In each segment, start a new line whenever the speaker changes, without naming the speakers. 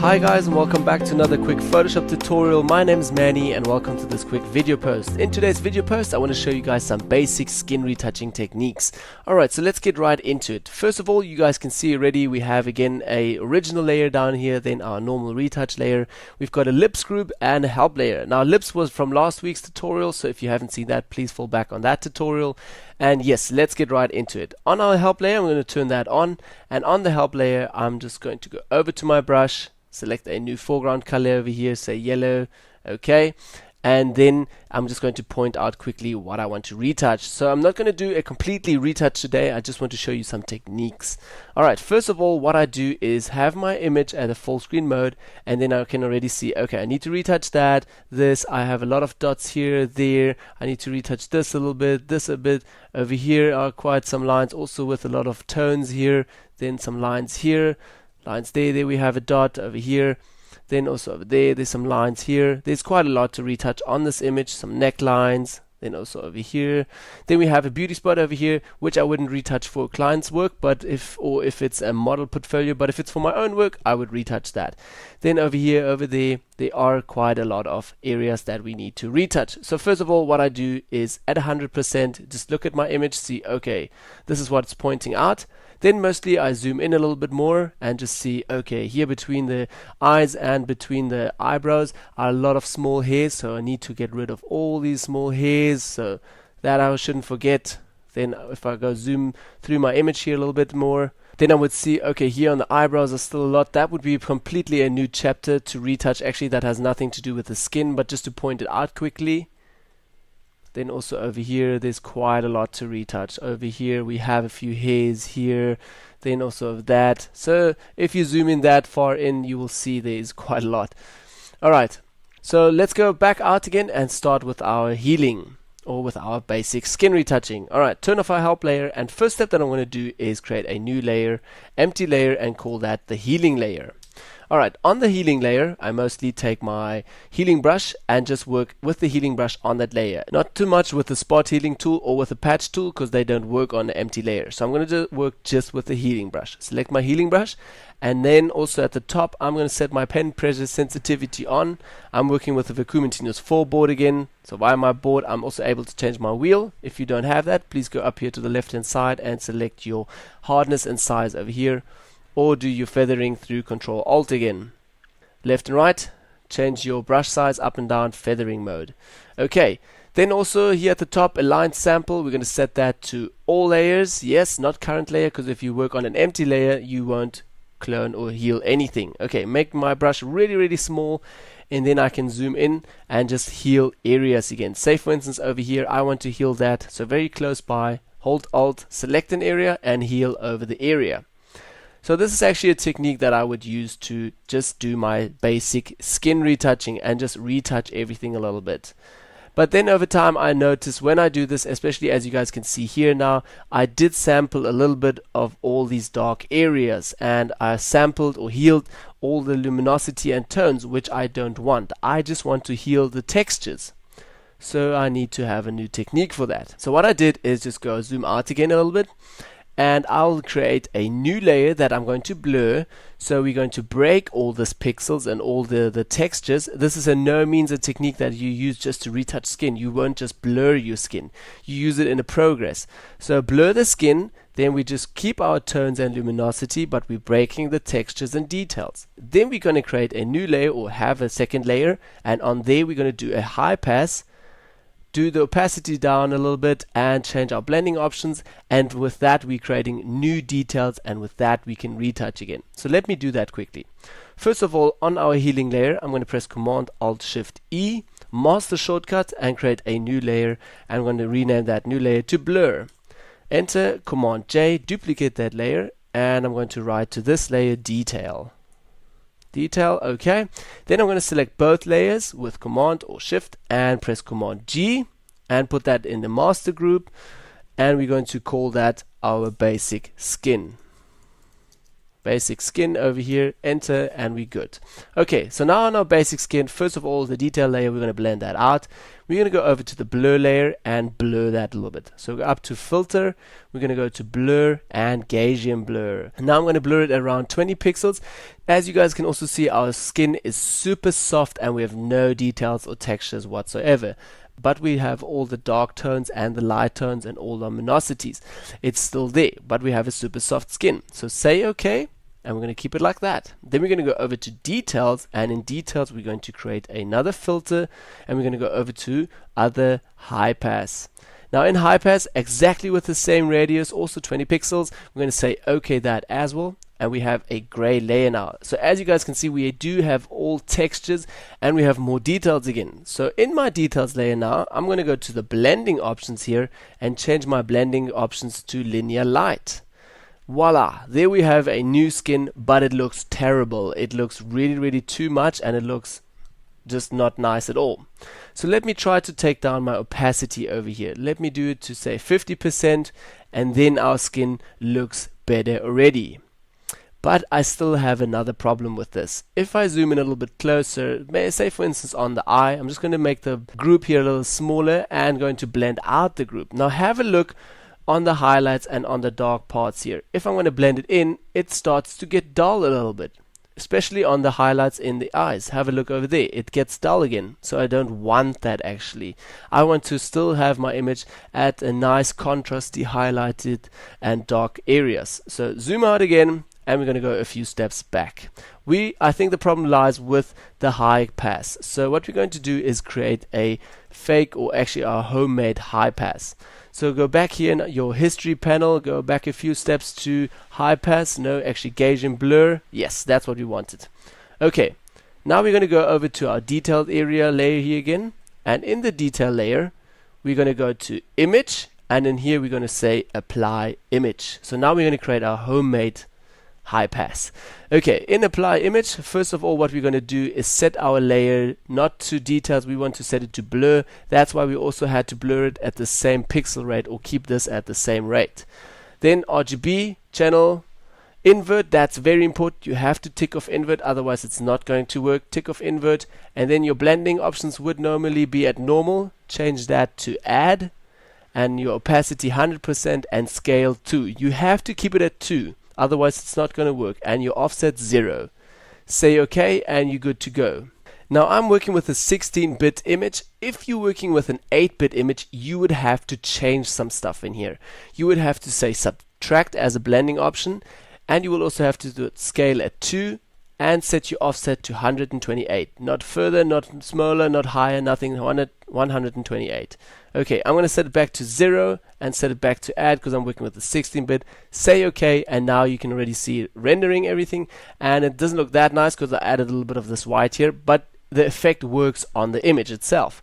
Hi guys, and welcome back to another quick Photoshop tutorial. My name is Manny and welcome to this quick video post. In today's video post I want to show you guys some basic skin retouching techniques. Alright, so let's get right into it. First of all, you guys can see already we have again a original layer down here, then our normal retouch layer. We've got a lips group and a help layer. Now lips was from last week's tutorial, so if you haven't seen that, please fall back on that tutorial. And yes, let's get right into it. On our help layer, I'm going to turn that on, and on the help layer I'm just going to go over to my brush, select a new foreground color over here, say yellow, okay, and then I'm just going to point out quickly what I want to retouch. So I'm not going to do a completely retouch today, I just want to show you some techniques. Alright, first of all, what I do is have my image at a full screen mode, and then I can already see, okay, I need to retouch that, this, I have a lot of dots here, there, I need to retouch this a little bit, this a bit, over here are quite some lines also with a lot of tones here, then some lines here, lines there we have a dot over here, then also over there's some lines here. There's quite a lot to retouch on this image, some necklines, then also over here. Then we have a beauty spot over here, which I wouldn't retouch for client's work, but if it's a model portfolio, but if it's for my own work, I would retouch that. Then over here, over there are quite a lot of areas that we need to retouch. So first of all, what I do is at 100%, just look at my image, see, okay, this is what it's pointing out. Then mostly I zoom in a little bit more and just see, okay, here between the eyes and between the eyebrows are a lot of small hairs, so I need to get rid of all these small hairs, so that I shouldn't forget. Then if I go zoom through my image here a little bit more, then I would see, okay, here on the eyebrows are still a lot. That would be completely a new chapter to retouch. Actually, that has nothing to do with the skin, but just to point it out quickly. Then also over here there's quite a lot to retouch. Over here we have a few hairs here, then also of that. So if you zoom in that far in, you will see there's quite a lot. Alright, so let's go back out again and start with our healing, or with our basic skin retouching. Alright, turn off our help layer, and first step that I'm going to do is create a new layer, empty layer, and call that the healing layer. Alright, on the healing layer, I mostly take my healing brush and just work with the healing brush on that layer. Not too much with the spot healing tool or with the patch tool, because they don't work on the empty layer. So I'm going to work just with the healing brush. Select my healing brush, and then also at the top, I'm going to set my pen pressure sensitivity on. I'm working with the Vacuum 4 board again. So via my board, I'm also able to change my wheel. If you don't have that, please go up here to the left hand side and select your hardness and size over here. Or do your feathering through Control Alt again. Left and right, change your brush size up and down, feathering mode. Okay, then also here at the top, align sample, we're going to set that to all layers. Yes, not current layer, because if you work on an empty layer, you won't clone or heal anything. Okay, make my brush really small, and then I can zoom in and just heal areas again. Say for instance over here, I want to heal that, so very close by, hold Alt, select an area, and heal over the area. So this is actually a technique that I would use to just do my basic skin retouching and just retouch everything a little bit. But then over time I notice when I do this, especially as you guys can see here now, I did sample a little bit of all these dark areas, and I sampled or healed all the luminosity and tones, which I don't want. I just want to heal the textures. So I need to have a new technique for that. So what I did is just go zoom out again a little bit, and I'll create a new layer that I'm going to blur. So we're going to break all these pixels and all the textures. This is in no means a technique that you use just to retouch skin. You won't just blur your skin, you use it in a progress. So blur the skin, then we just keep our tones and luminosity, but we're breaking the textures and details. Then we're going to create a new layer, or have a second layer, and on there we're going to do a high pass, do the opacity down a little bit, and change our blending options, and with that we're creating new details, and with that we can retouch again. So let me do that quickly. First of all, on our healing layer, I'm going to press Command Alt Shift E, master shortcut, and create a new layer. I'm going to rename that new layer to blur. Enter Command J, duplicate that layer, and I'm going to write to this layer detail. Detail, okay. Then I'm going to select both layers with Command or Shift and press Command G and put that in the master group, and we're going to call that our basic skin. basic skin over here, enter, and we're good. Okay, so now on our basic skin, first of all, the detail layer, we're going to blend that out. We're going to go over to the blur layer and blur that a little bit. So go up to filter, we're going to go to blur and Gaussian blur. And now I'm going to blur it around 20 pixels. As you guys can also see, our skin is super soft and we have no details or textures whatsoever. But we have all the dark tones and the light tones and all the luminosities. It's still there, but we have a super soft skin. So say OK, and we're going to keep it like that. Then we're going to go over to details, and in details we're going to create another filter, and we're going to go over to other high pass. Now in high pass, exactly with the same radius, also 20 pixels, we're going to say OK that as well. And we have a gray layer now. So as you guys can see, we do have all textures and we have more details again. So in my details layer now, I'm going to go to the blending options here and change my blending options to linear light. Voila, there we have a new skin, but it looks terrible. It looks really too much, and it looks just not nice at all. So let me try to take down my opacity over here. Let me do it to say 50%, and then our skin looks better already. But I still have another problem with this. If I zoom in a little bit closer, say for instance on the eye, I'm just going to make the group here a little smaller and going to blend out the group. Now have a look on the highlights and on the dark parts here. If I'm going to blend it in, it starts to get dull a little bit, especially on the highlights in the eyes. Have a look over there, it gets dull again. So I don't want that actually. I want to still have my image at a nice contrasty highlighted and dark areas. So zoom out again, and we're going to go a few steps back. I think the problem lies with the high pass. So what we're going to do is create a fake, or actually our homemade high pass. So go back here in your history panel, go back a few steps to high pass. No, actually Gaussian blur. Yes, that's what we wanted. Okay, now we're going to go over to our detailed area layer here again. And in the detail layer, we're going to go to image, and in here we're going to say apply image. So now we're going to create our homemade high pass. Okay, in apply image, first of all what we're going to do is set our layer not to details, we want to set it to blur. That's why we also had to blur it at the same pixel rate, or keep this at the same rate. Then RGB channel invert, that's very important. You have to tick off invert, otherwise it's not going to work. Tick off invert, and then your blending options would normally be at normal. Change that to add, and your opacity 100% and scale 2. You have to keep it at 2. Otherwise it's not going to work, and your offset 0. Say OK and you're good to go. Now I'm working with a 16-bit image. If you're working with an 8-bit image, you would have to change some stuff in here. You would have to say subtract as a blending option, and you will also have to do it scale at 2 and set your offset to 128. Not further, not smaller, not higher, nothing, 128. Okay, I'm going to set it back to 0 and set it back to add because I'm working with the 16-bit. Say OK, and now you can already see it rendering everything, and it doesn't look that nice because I added a little bit of this white here, but the effect works on the image itself.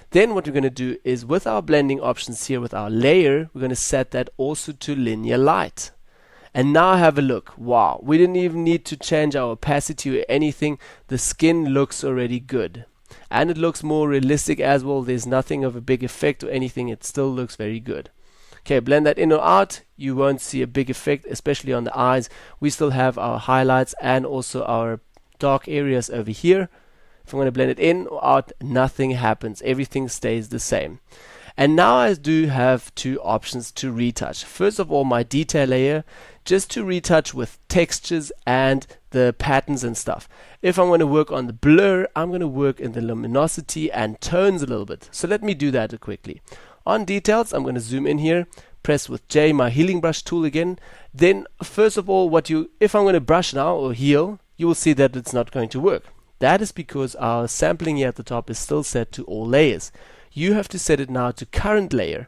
Then what we're going to do is, with our blending options here with our layer, we're going to set that also to linear light. And now have a look. Wow, we didn't even need to change our opacity or anything. The skin looks already good. And it looks more realistic as well. There's nothing of a big effect or anything. It still looks very good. Okay, blend that in or out. You won't see a big effect, especially on the eyes. We still have our highlights and also our dark areas over here. If I'm going to blend it in or out, nothing happens. Everything stays the same. And now I do have two options to retouch. First of all, my detail layer, just to retouch with textures and the patterns and stuff. If I'm going to work on the blur, I'm going to work in the luminosity and tones a little bit. So let me do that quickly. On details, I'm going to zoom in here, press with J my healing brush tool again. Then first of all, if I'm going to brush now or heal, you will see that it's not going to work. That is because our sampling here at the top is still set to all layers. You have to set it now to current layer.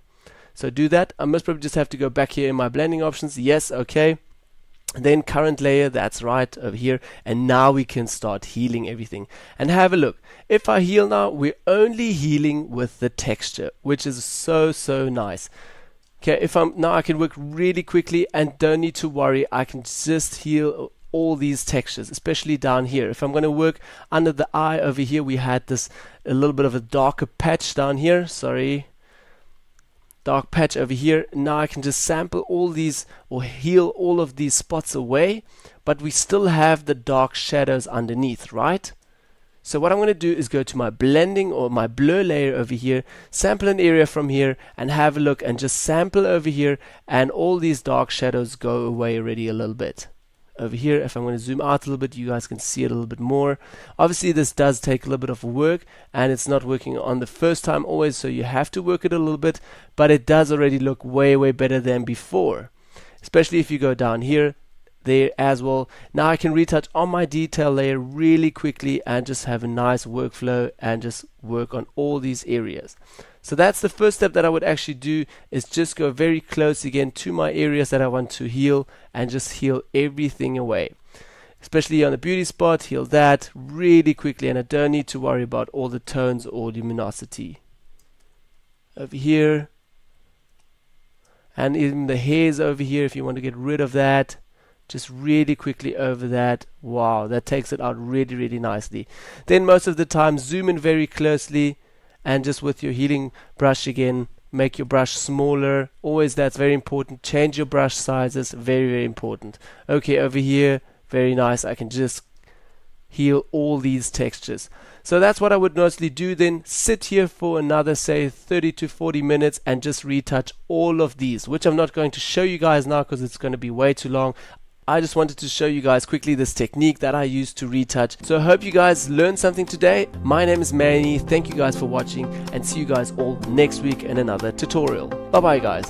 So do that. I must probably just have to go back here in my blending options. Yes, okay. And then current layer, that's right, over here. And now we can start healing everything. And have a look. If I heal now, we're only healing with the texture, which is so nice. Okay, now I can work really quickly and don't need to worry. I can just heal all these textures, especially down here. If I'm going to work under the eye over here, we had a little bit of a darker patch down here. Sorry. Dark patch over here. Now I can just sample all these or heal all of these spots away. but we still have the dark shadows underneath, right? So what I'm going to do is go to my blending or my blur layer over here, sample an area from here and have a look and just sample over here, and all these dark shadows go away already a little bit. Over here, if I'm going to zoom out a little bit, you guys can see it a little bit more. Obviously this does take a little bit of work and it's not working on the first time always, so you have to work it a little bit, but it does already look way better than before. Especially if you go down here, there as well. Now I can retouch on my detail layer really quickly and just have a nice workflow and just work on all these areas. So that's the first step that I would actually do, is just go very close again to my areas that I want to heal and just heal everything away. Especially on the beauty spot, heal that really quickly, and I don't need to worry about all the tones or luminosity. Over here, and even the hairs over here, if you want to get rid of that, just really quickly over that. Wow, that takes it out really nicely. Then most of the time zoom in very closely and just with your healing brush again, make your brush smaller. Always, that's very important. Change your brush sizes, very important. Okay, over here, very nice. I can just heal all these textures. So that's what I would mostly do. Then sit here for another, say, 30 to 40 minutes and just retouch all of these, which I'm not going to show you guys now because it's going to be way too long. I just wanted to show you guys quickly this technique that I use to retouch. So I hope you guys learned something today. My name is Manny. Thank you guys for watching, and see you guys all next week in another tutorial. Bye bye guys.